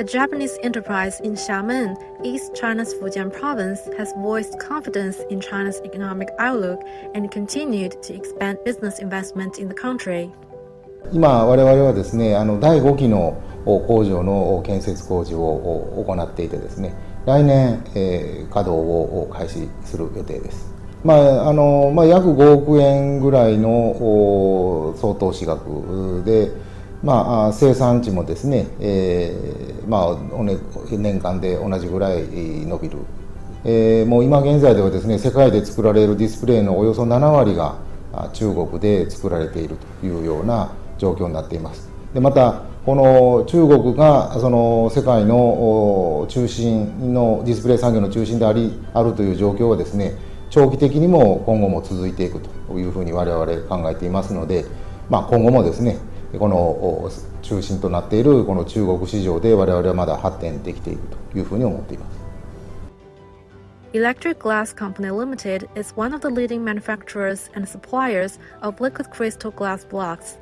A Japanese enterprise in Xiamen, East China's Fujian province, has voiced confidence in China's economic outlook and continued to expand business investment in the country. 今我々はですね、第5期の工場の建設工事を行っていてですね、来年、稼働を開始する予定です。約5億円ぐらいの総投資額で、生産地もですね、年間で同じぐらい伸びる。もう今現在ではですね、世界で作られるディスプレイのおよそ7割が中国で作られているというような状況になっています。でまたこの中国がその世界の中心のディスプレイ産業の中心であるという状況はですね、長期的にも今後も続いていくというふうに我々考えていますので、今後もですね、この中心となっているこの中国市場で我々はまだ発展できていくというふうに思っています。Electric Glass Company Limited is one of the leading manufacturers and suppliers of liquid crystal glass blocks.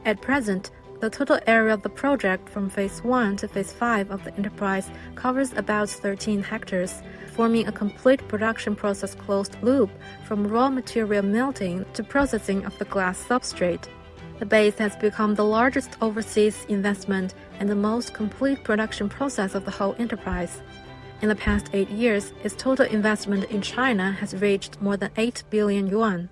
At present, the total area of the project from Phase 1 to Phase 5 of the enterprise covers about 13 hectares, forming a complete production process closed loop from raw material melting to processing of the glass substrate. The base has become the largest overseas investment and the most complete production process of the whole enterprise. In the past 8 years, its total investment in China has reached more than 8 billion yuan.